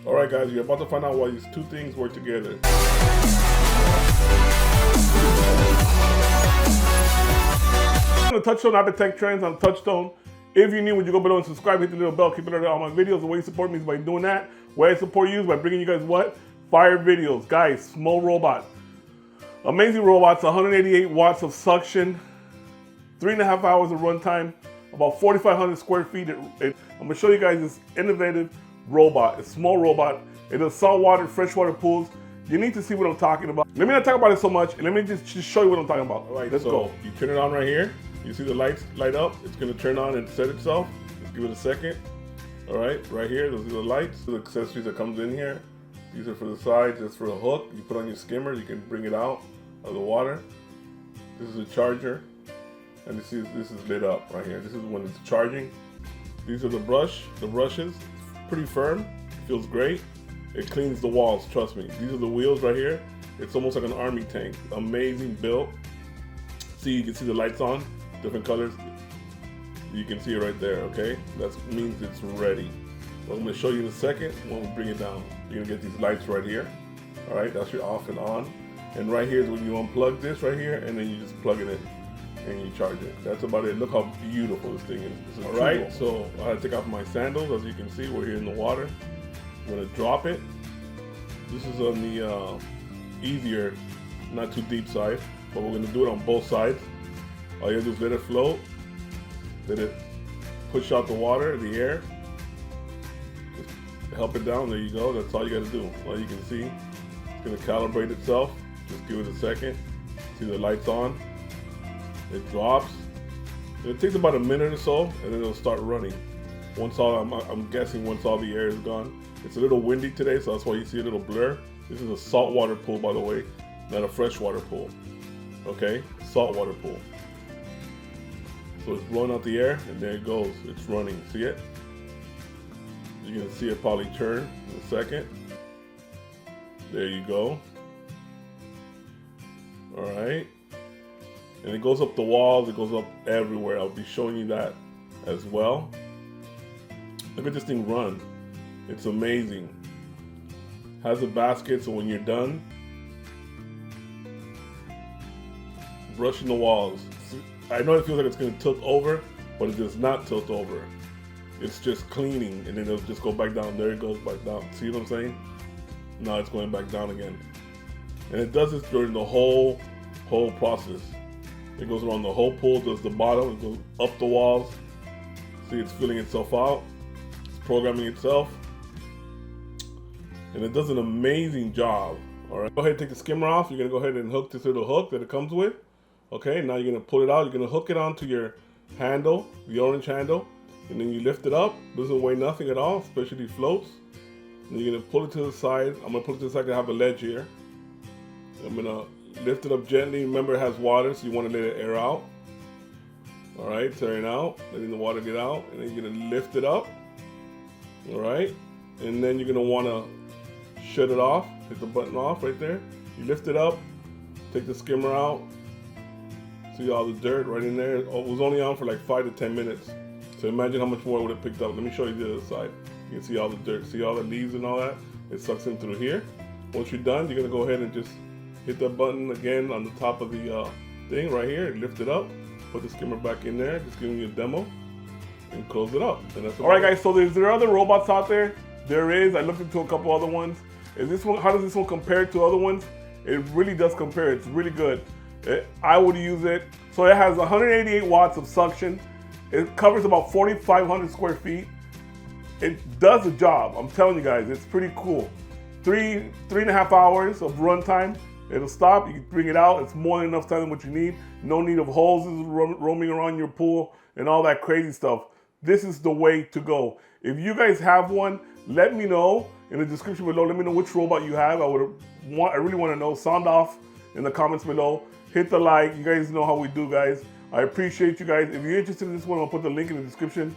All right, guys, you're about to find out why these two things work together. On the Touchtone App Tech Trends on Touchtone. If you're new, would you go below and subscribe, hit the little bell, keep it on all my videos. The way you support me is by doing that. The way I support you is by bringing you guys what? Fire videos. Guys, Smorobot. Amazing robots, 188 watts of suction, 3.5 hours of runtime, about 4,500 square feet. I'm gonna show you guys this innovative robot. It's a small robot. It does saltwater, freshwater pools. You need to see what I'm talking about. Let me not talk about it so much, and let me just show you what I'm talking about. All right, let's go. You turn it on right here. You see the lights light up. It's gonna turn on and set itself. Let's give it a second. All right, right here, those are the lights. The accessories that comes in here. These are for the sides, that's for a hook. You put on your skimmer, you can bring it out of the water. This is a charger. And this is lit up right here. This is when it's charging. These are the brushes. It's pretty firm, feels great. It cleans the walls, trust me. These are the wheels right here. It's almost like an army tank. Amazing built. See, you can see the lights on, different colors. You can see it right there, okay? That means it's ready. What I'm gonna show you in a second when we bring it down. You're gonna get these lights right here. All right, that's your off and on. And right here is when you unplug this right here, and then you just plug it in and you charge it. That's about it. Look how beautiful this thing is. All right, so I had to take off my sandals. As you can see, we're here in the water. I'm gonna drop it. This is on the easier, not too deep side, but we're gonna do it on both sides. All you have to do is let it float, let it push out the water, the air, just help it down. There you go. That's all you gotta do. All you can see, it's gonna calibrate itself. Just give it a second. See the lights on. It drops. It takes about a minute or so, and then it'll start running. Once all, I'm guessing once all the air is gone. It's a little windy today, so that's why you see a little blur. This is a saltwater pool, by the way, not a freshwater pool. Okay, saltwater pool. So it's blowing out the air, and there it goes. It's running. See it? You're gonna see it probably turn in a second. There you go. All right. And it goes up the walls, it goes up everywhere. I'll be showing you that as well. Look at this thing run. It's amazing. Has a basket, so when you're done, brushing the walls. I know it feels like it's gonna tilt over, but it does not tilt over. It's just cleaning, and then it'll just go back down. There it goes back down. See what I'm saying? Now it's going back down again. And it does this during the whole process. It goes around the whole pool, does the bottom, it goes up the walls. See, it's filling itself out. It's programming itself. And it does an amazing job. All right, go ahead and take the skimmer off. You're gonna go ahead and hook this little hook that it comes with. Okay, now you're gonna pull it out. You're gonna hook it onto your handle, the orange handle, and then you lift it up. Doesn't weigh nothing at all, especially floats. And you're gonna pull it to the side. I'm gonna pull it to the side. I have a ledge here. I'm gonna lift it up gently. Remember, it has water, so you want to let it air out. All right, tearing out, letting the water get out, and then you're gonna lift it up. All right, and then you're gonna want to shut it off. Hit the button off right there. You lift it up, take the skimmer out. See all the dirt right in there. Oh, it was only on for like 5 to 10 minutes. So imagine how much more it would have picked up. Let me show you the other side. You can see all the dirt. See all the leaves and all that? It sucks in through here. Once you're done, you're gonna go ahead and just hit that button again on the top of the thing right here. Lift it up. Put the skimmer back in there. Just giving you a demo. And close it up. And that's all right, guys. So there are other robots out there. There is. I looked into a couple other ones. Is this one? How does this one compare to other ones? It really does compare. It's really good. I would use it. So it has 188 watts of suction. It covers about 4,500 square feet. It does the job. I'm telling you guys, it's pretty cool. 3.5 hours of runtime. It'll stop. You can bring it out. It's more than enough time what you need. No need of hoses roaming around your pool and all that crazy stuff. This is the way to go. If you guys have one, let me know in the description below. Let me know which robot you have. I really want to know. Sound off in the comments below. Hit the like. You guys know how we do, guys. I appreciate you guys. If you're interested in this one, I'll put the link in the description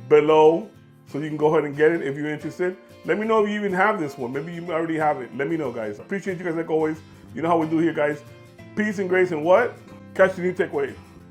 below so you can go ahead and get it if you're interested. Let me know if you even have this one. Maybe you already have it. Let me know, guys. Appreciate you guys like always. You know how we do here, guys. Peace and grace and what? Catch the new tech wave.